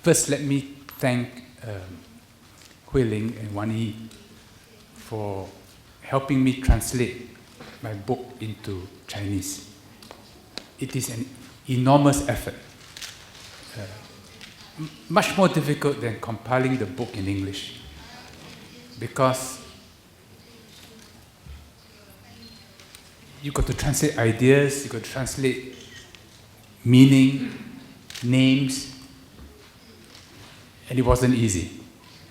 First, let me thank Hui Ling and Wan Yi for helping me translate my book into Chinese. It is an enormous effort, much more difficult than compiling the book in English, because you got to translate ideas, you got to translate meaning, names, and it wasn't easy.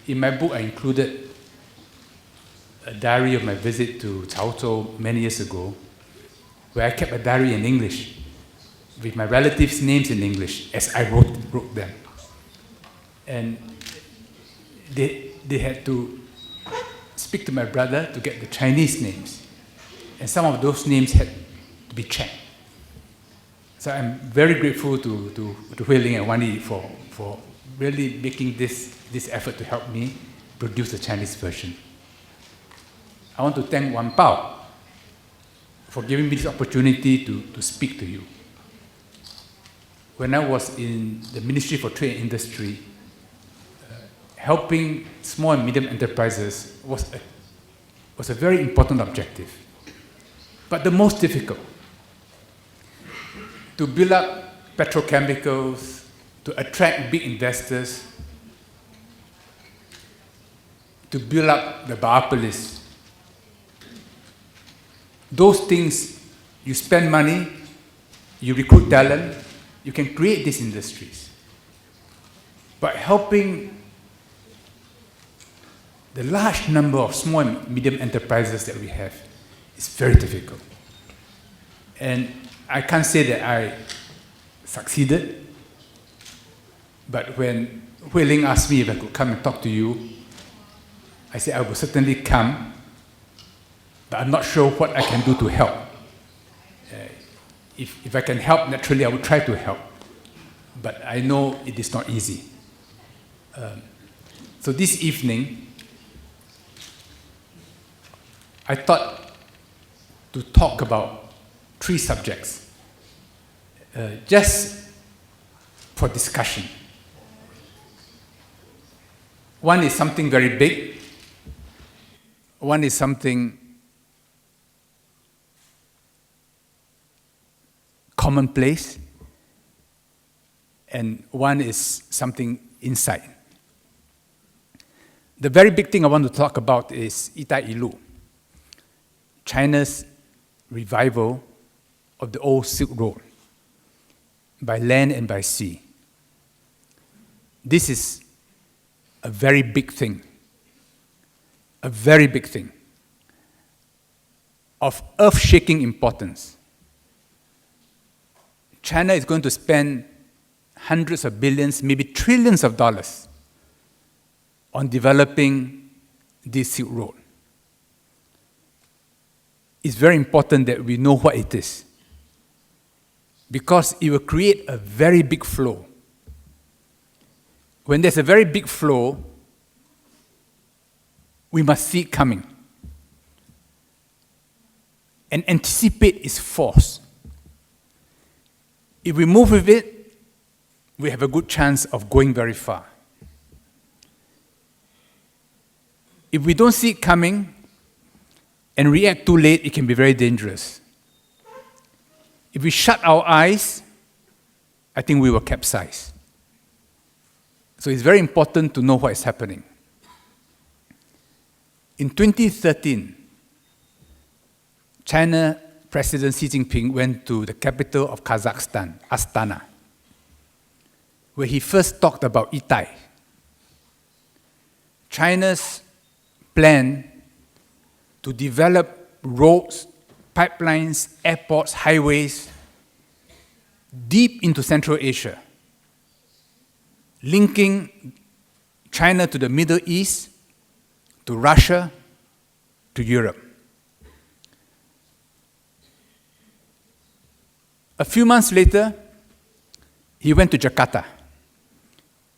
In my book, I included a diary of my visit to Chaozhou many years ago, where I kept a diary in English, with my relatives' names in English, as I wrote them. And they had to speak to my brother to get the Chinese names. And some of those names had to be checked. So I'm very grateful to Hui Ling and Wan Yi for really making this effort to help me produce the Chinese version. I want to thank Wan Bao for giving me this opportunity to speak to you. When I was in the Ministry for Trade and Industry, helping small and medium enterprises was a very important objective, but the most difficult. To build up petrochemicals, to attract big investors, to build up the biopolis. Those things, you spend money, you recruit talent, you can create these industries. But helping the large number of small and medium enterprises that we have is very difficult. And I can't say that I succeeded, but when Hui Ling asked me if I could come and talk to you, I said I will certainly come, but I'm not sure what I can do to help. If I can help, naturally I will try to help, but I know it is not easy. So this evening, I thought to talk about 3 subjects, just for discussion. One is something very big. One is something commonplace. And one is something inside. The very big thing I want to talk about is "一带一路," China's revival of the old Silk Road, by land and by sea. This is a very big thing, of earth-shaking importance. China is going to spend hundreds of billions, maybe trillions of dollars on developing this Silk Road. It's very important that we know what it is, because it will create a very big flow. When there's a very big flow, we must see it coming and anticipate its force. If we move with it, we have a good chance of going very far. If we don't see it coming and react too late, it can be very dangerous. If we shut our eyes, I think we will capsize. So it's very important to know what is happening. In 2013, China President Xi Jinping went to the capital of Kazakhstan, Astana, where he first talked about Itai, China's plan to develop roads, pipelines, airports, highways deep into Central Asia, linking China to the Middle East, to Russia, to Europe. A few months later, he went to Jakarta,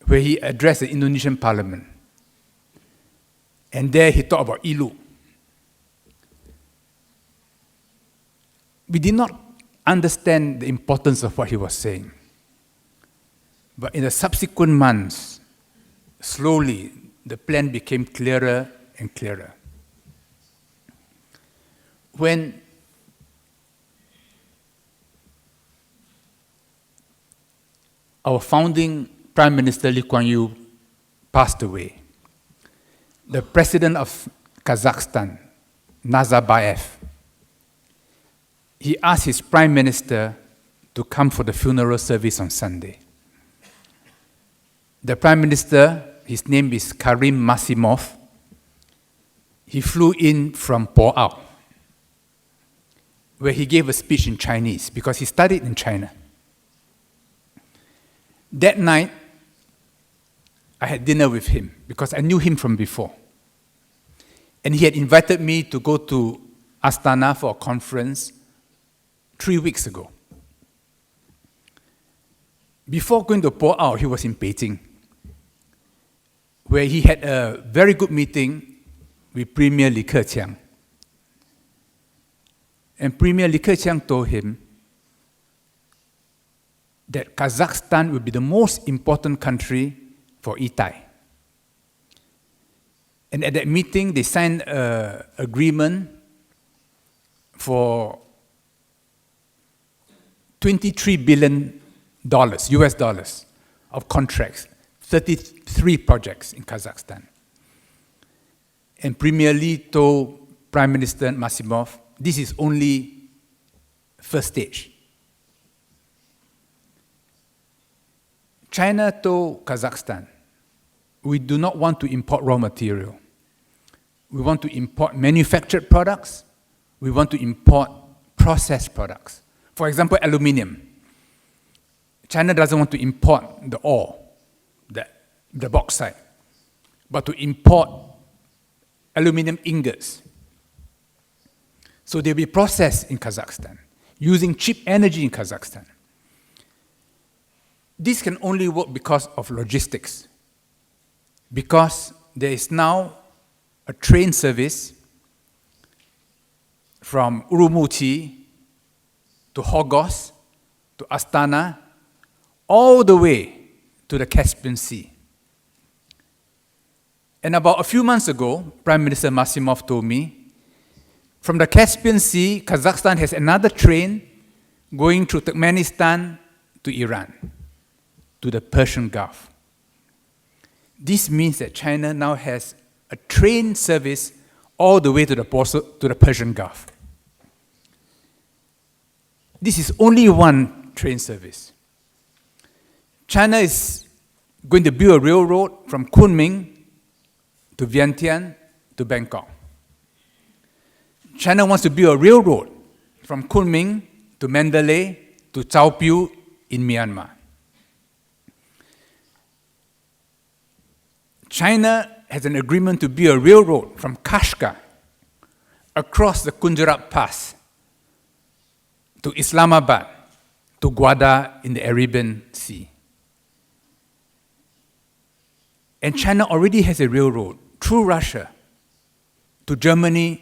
where he addressed the Indonesian parliament. And there he talked about Ilu. We did not understand the importance of what he was saying. But in the subsequent months, slowly, the plan became clearer and clearer. When our founding Prime Minister Lee Kuan Yew passed away, the President of Kazakhstan, Nazarbayev, he asked his Prime Minister to come for the funeral service on Sunday. The Prime Minister, his name is Karim Masimov, he flew in from Po Ao, where he gave a speech in Chinese because he studied in China. That night, I had dinner with him because I knew him from before. And he had invited me to go to Astana for a conference 3 weeks ago. Before going to Po Ao, he was in Beijing, where he had a very good meeting with Premier Li Keqiang. And Premier Li Keqiang told him that Kazakhstan will be the most important country for Itai. And at that meeting, they signed an agreement for $23 billion, US dollars, of contracts, 33 projects in Kazakhstan. And Premier Li told Prime Minister Masimov, this is only first stage. China told Kazakhstan, we do not want to import raw material. We want to import manufactured products. We want to import processed products. For example, aluminium. China doesn't want to import the ore, the bauxite, but to import aluminium ingots. So they'll be processed in Kazakhstan, using cheap energy in Kazakhstan. This can only work because of logistics, because there is now a train service from Urumqi to Hogos to Astana, all the way to the Caspian Sea. And about a few months ago, Prime Minister Masimov told me, from the Caspian Sea, Kazakhstan has another train going through Turkmenistan to Iran, to the Persian Gulf. This means that China now has a train service all the way to the Persian Gulf. This is only one train service. China is going to build a railroad from Kunming to Vientiane to Bangkok. China wants to build a railroad from Kunming to Mandalay to Chao Pyu in Myanmar. China has an agreement to build a railroad from Kashgar across the Gujarat Pass to Islamabad to Gwadar in the Arabian Sea. And China already has a railroad through Russia to Germany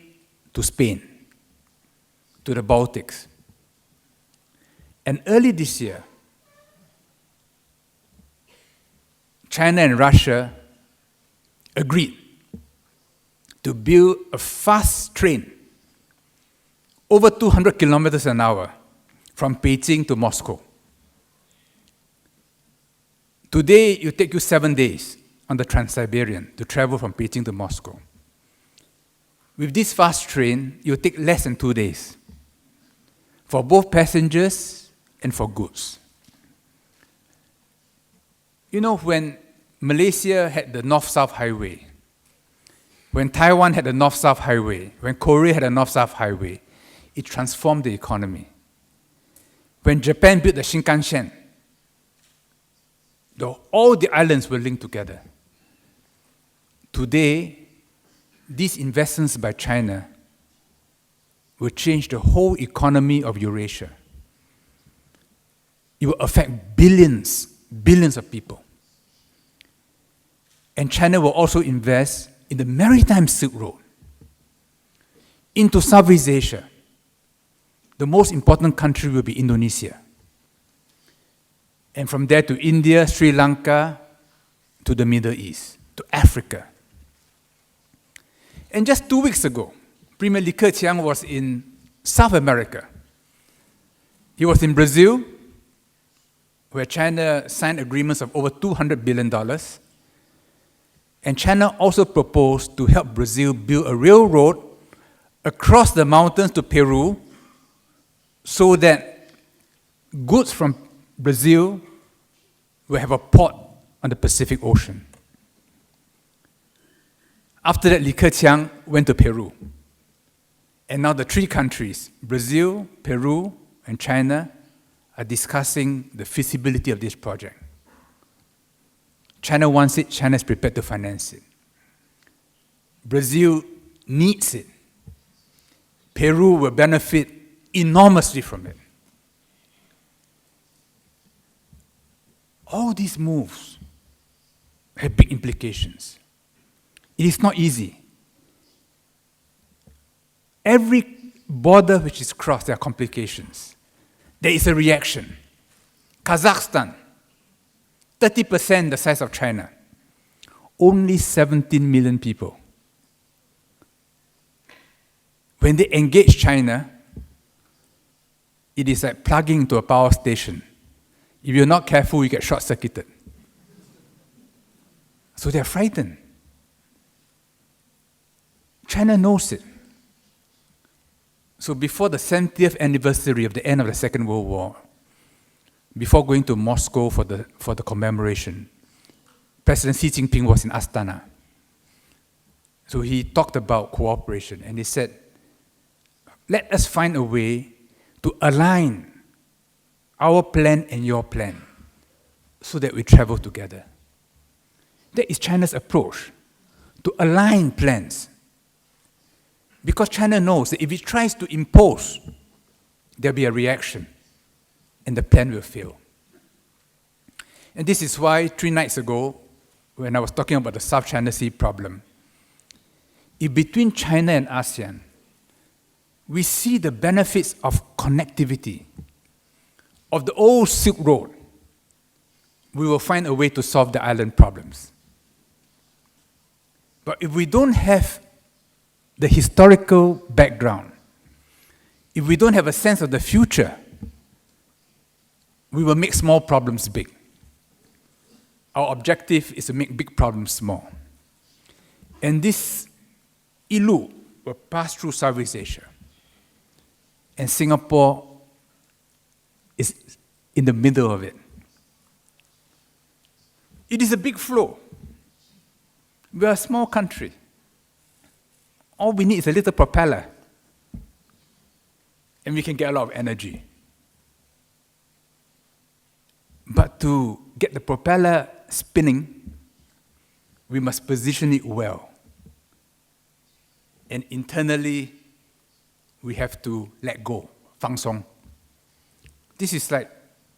to Spain, to the Baltics. And early this year, China and Russia agreed to build a fast train over 200 kilometers an hour from Beijing to Moscow. Today, it will take you 7 days on the Trans-Siberian to travel from Beijing to Moscow. With this fast train, it will take less than 2 days for both passengers and for goods. You know, when Malaysia had the North-South Highway, when Taiwan had the North-South Highway, when Korea had the North-South Highway, it transformed the economy. When Japan built the Shinkansen, all the islands were linked together. Today, these investments by China will change the whole economy of Eurasia. It will affect billions of people. And China will also invest in the maritime Silk Road, into Southeast Asia. The most important country will be Indonesia. And from there to India, Sri Lanka, to the Middle East, to Africa. And just 2 weeks ago, Premier Li Keqiang was in South America. He was in Brazil, where China signed agreements of over $200 billion. And China also proposed to help Brazil build a railroad across the mountains to Peru so that goods from Brazil will have a port on the Pacific Ocean. After that, Li Keqiang went to Peru. And now the three countries, Brazil, Peru, and China, are discussing the feasibility of this project. China wants it, China is prepared to finance it. Brazil needs it. Peru will benefit enormously from it. All these moves have big implications. It is not easy. Every border which is crossed, there are complications. There is a reaction. Kazakhstan, 30% the size of China, only 17 million people. When they engage China, it is like plugging into a power station. If you're not careful, you get short-circuited. So they're frightened. China knows it. So before the 70th anniversary of the end of the Second World War, before going to Moscow for the commemoration, President Xi Jinping was in Astana. So he talked about cooperation, and he said, let us find a way to align our plan and your plan so that we travel together. That is China's approach, to align plans. Because China knows that if it tries to impose, there'll be a reaction, and the plan will fail. And this is why 3 nights ago, when I was talking about the South China Sea problem, if between China and ASEAN, we see the benefits of connectivity, of the old Silk Road, we will find a way to solve the island problems. But if we don't have the historical background, if we don't have a sense of the future, we will make small problems big. Our objective is to make big problems small. And this ILU will pass through Southeast Asia. And Singapore is in the middle of it. It is a big flow. We are a small country. All we need is a little propeller, and we can get a lot of energy. But to get the propeller spinning, we must position it well. And internally, we have to let go, 放松. This is like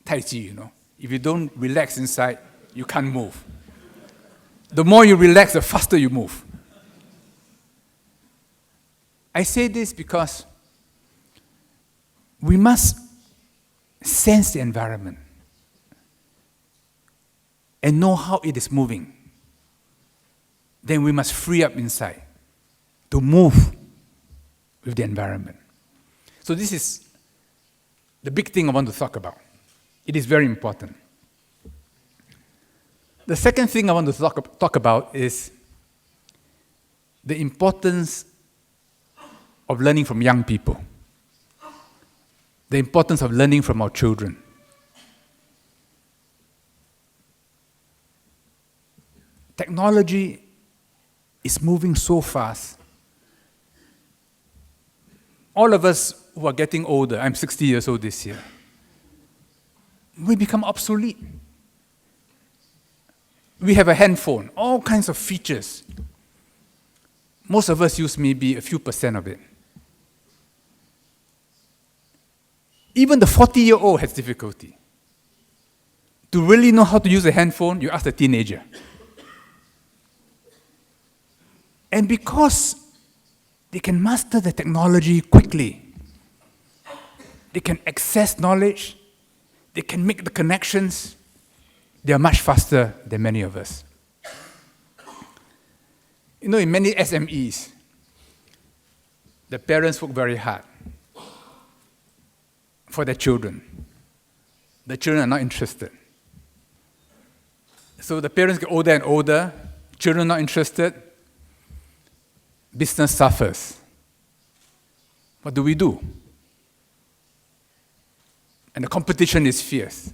Tai Chi, you know. If you don't relax inside, you can't move. The more you relax, the faster you move. I say this because we must sense the environment and know how it is moving. Then we must free up inside to move with the environment. So this is the big thing I want to talk about. It is very important. The second thing I want to talk about is the importance of learning from young people, the importance of learning from our children. Technology is moving so fast. All of us who are getting older, I'm 60 years old this year, we become obsolete. We have a handphone, all kinds of features. Most of us use maybe a few % of it. Even the 40-year-old has difficulty. To really know how to use a handphone, you ask a teenager. And because they can master the technology quickly, they can access knowledge, they can make the connections, they are much faster than many of us. In many SMEs, the parents work very hard for their children. The children are not interested. So the parents get older and older, children not interested, business suffers. What do we do? And the competition is fierce.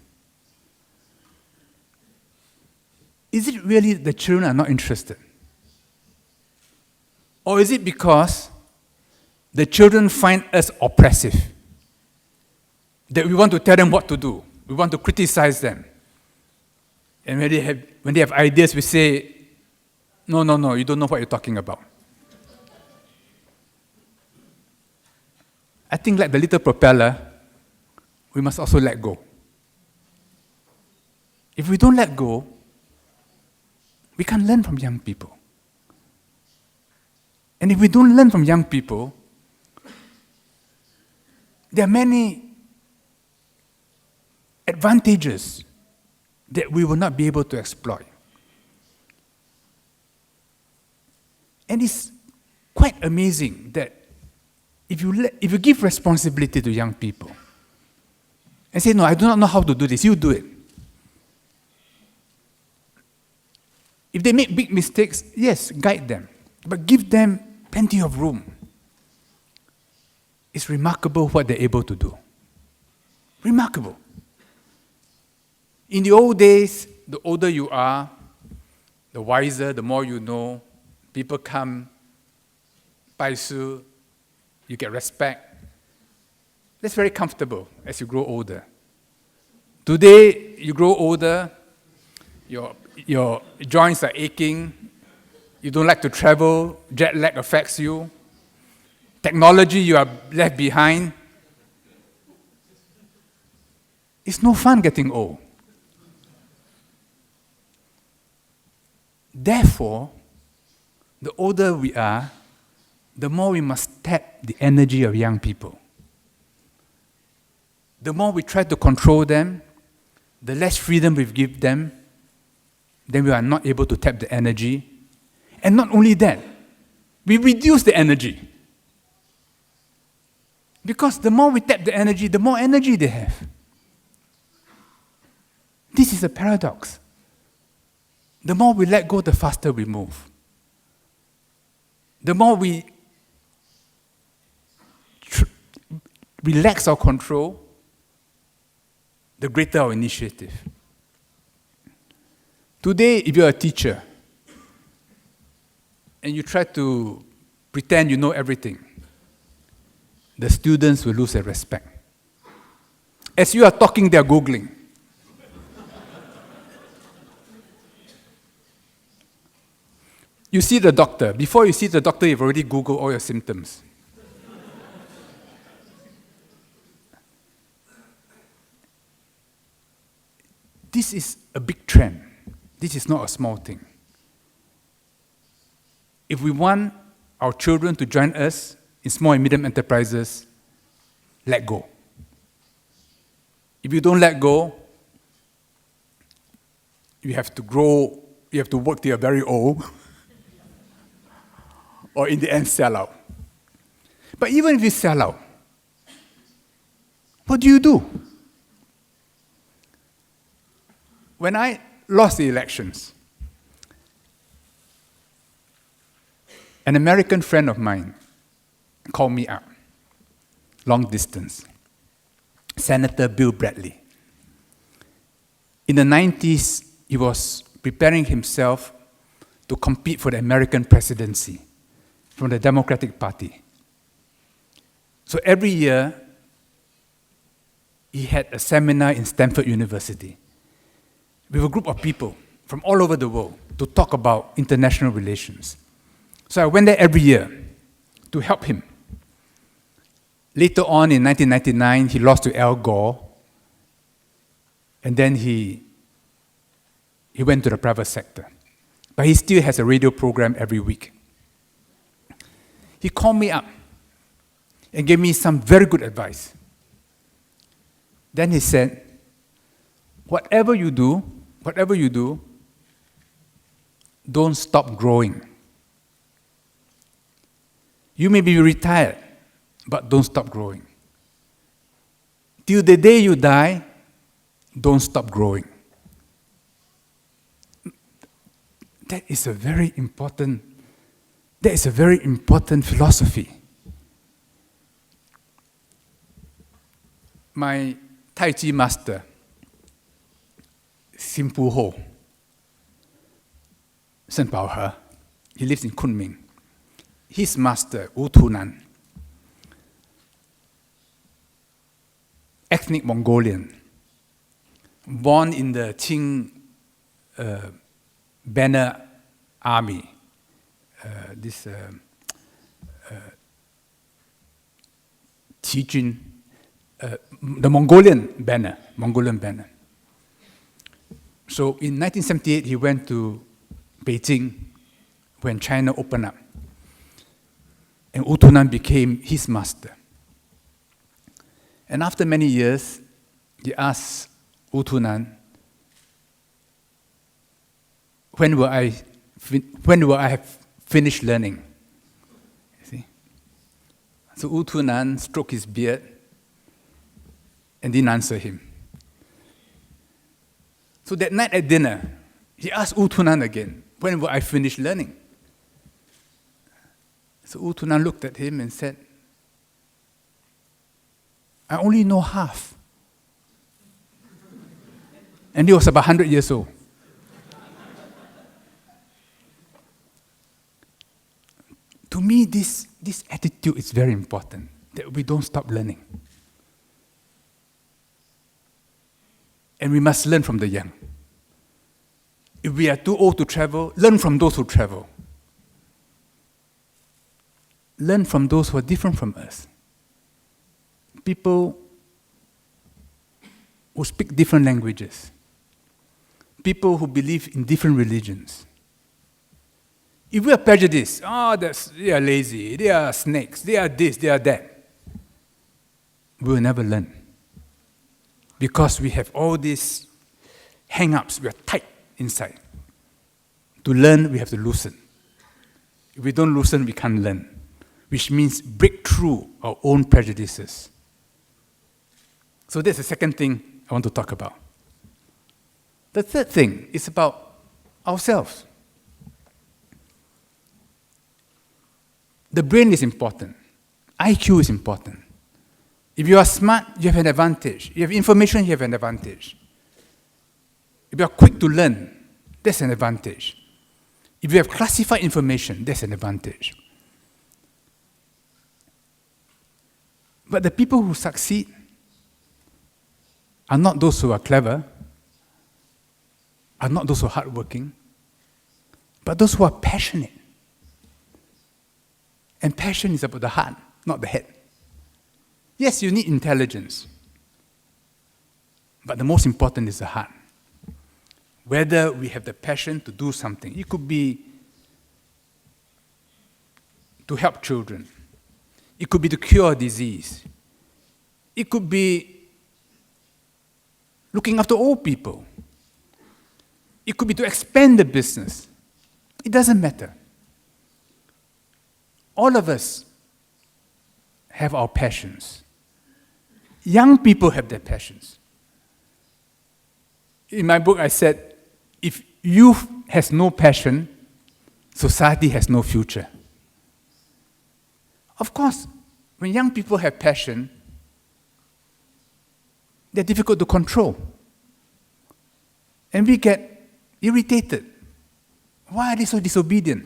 Is it really the children are not interested? Or is it because the children find us oppressive? That we want to tell them what to do. We want to criticize them. And when they have ideas, we say, no, you don't know what you're talking about. I think like the little propeller, we must also let go. If we don't let go, we can't learn from young people. And if we don't learn from young people, there are many advantages that we will not be able to exploit. And it's quite amazing that if you give responsibility to young people and say, no, I do not know how to do this, you do it. If they make big mistakes, yes, guide them, but give them plenty of room. It's remarkable what they're able to do. Remarkable. In the old days, the older you are, the wiser, the more you know. People come, 拜师, you get respect. That's very comfortable as you grow older. Today, you grow older, your joints are aching, you don't like to travel, jet lag affects you. Technology, you are left behind. It's no fun getting old. Therefore, the older we are, the more we must tap the energy of young people. The more we try to control them, the less freedom we give them, then we are not able to tap the energy. And not only that, we reduce the energy. Because the more we tap the energy, the more energy they have. This is a paradox. The more we let go, the faster we move. The more we relax our control, the greater our initiative. Today, if you're a teacher and you try to pretend you know everything, the students will lose their respect. As you are talking, they are Googling. You see the doctor. Before you see the doctor, you've already Googled all your symptoms. This is a big trend. This is not a small thing. If we want our children to join us in small and medium enterprises, let go. If you don't let go, you have to grow, you have to work till you're very old, or in the end, sell out. But even if you sell out, what do you do? When I lost the elections, an American friend of mine called me up, long distance, Senator Bill Bradley. In the 90s, he was preparing himself to compete for the American presidency from the Democratic Party. So every year, he had a seminar in Stanford University with a group of people from all over the world to talk about international relations. So I went there every year to help him. Later on in 1999, he lost to Al Gore, and then he went to the private sector. But he still has a radio program every week. He called me up and gave me some very good advice. Then he said, whatever you do, whatever you do, don't stop growing. You may be retired, but don't stop growing. Till the day you die, don't stop growing. That is a very important philosophy. My Tai Chi master, Sim Pu Ho, Sen Pao He, he lives in Kunming. His master, U Tu Nan, ethnic Mongolian, born in the Qing banner army, Qijun, the Mongolian banner. So in 1978, he went to Beijing when China opened up. And U Tu Nan became his master. And after many years, he asked U Tu Nan, when will I have finished learning? You see? So U Tu Nan stroked his beard and didn't answer him. So that night at dinner, he asked U Tu Nan again, when will I finish learning? So U Tu Nan looked at him and said, I only know half. And he was about 100 years old. To me, this attitude is very important, that we don't stop learning. And we must learn from the young. If we are too old to travel, learn from those who travel. Learn from those who are different from us. People who speak different languages. People who believe in different religions. If we are prejudiced, they are lazy, they are snakes, they are this, they are that, we will never learn. Because we have all these hang-ups, we are tight inside. To learn, we have to loosen. If we don't loosen, we can't learn. Which means break through our own prejudices. So that's the second thing I want to talk about. The third thing is about ourselves. The brain is important. IQ is important. If you are smart, you have an advantage. You have information, you have an advantage. If you are quick to learn, that's an advantage. If you have classified information, that's an advantage. But the people who succeed are not those who are clever, are not those who are hardworking, but those who are passionate. And passion is about the heart, not the head. Yes, you need intelligence, but the most important is the heart. Whether we have the passion to do something. It could be to help children. It could be to cure a disease. It could be looking after old people. It could be to expand the business. It doesn't matter. All of us have our passions. Young people have their passions. In my book, I said, if youth has no passion, society has no future. Of course, when young people have passion, they're difficult to control. And we get irritated. Why are they so disobedient?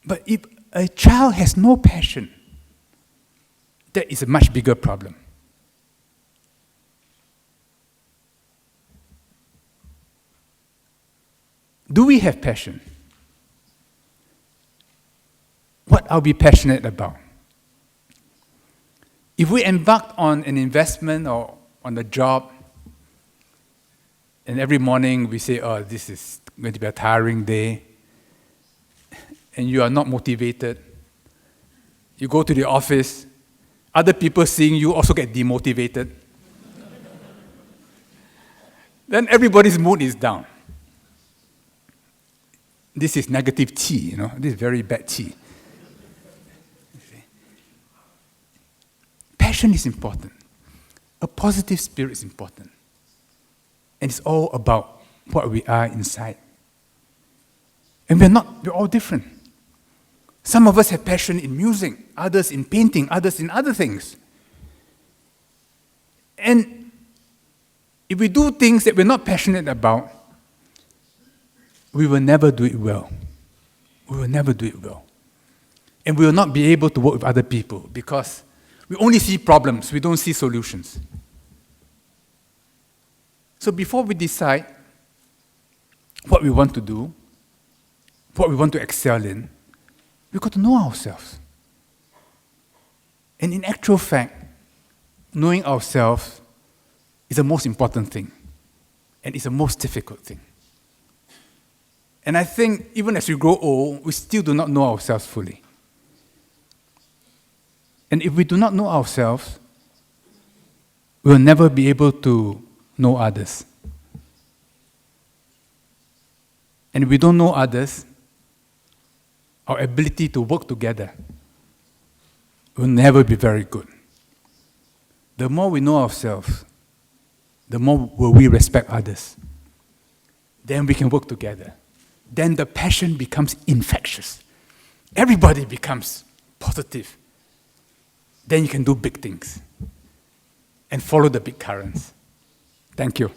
But if a child has no passion, that is a much bigger problem. Do we have passion? What are we passionate about? If we embark on an investment or on a job, and every morning we say, oh, this is going to be a tiring day, and you are not motivated, you go to the office, other people seeing you also get demotivated. then everybody's mood is down. This is negative chi, This is very bad chi. Passion is important. A positive spirit is important. And it's all about what we are inside. And we're all different. Some of us have passion in music, others in painting, others in other things. And if we do things that we're not passionate about, we will never do it well. We will never do it well. And we will not be able to work with other people because we only see problems, we don't see solutions. So before we decide what we want to do, what we want to excel in, we've got to know ourselves. And in actual fact, knowing ourselves is the most important thing. And it's the most difficult thing. And I think even as we grow old, we still do not know ourselves fully. And if we do not know ourselves, we will never be able to know others. And if we don't know others, our ability to work together will never be very good. The more we know ourselves, the more will we respect others. Then we can work together. Then the passion becomes infectious. Everybody becomes positive. Then you can do big things and follow the big currents. Thank you.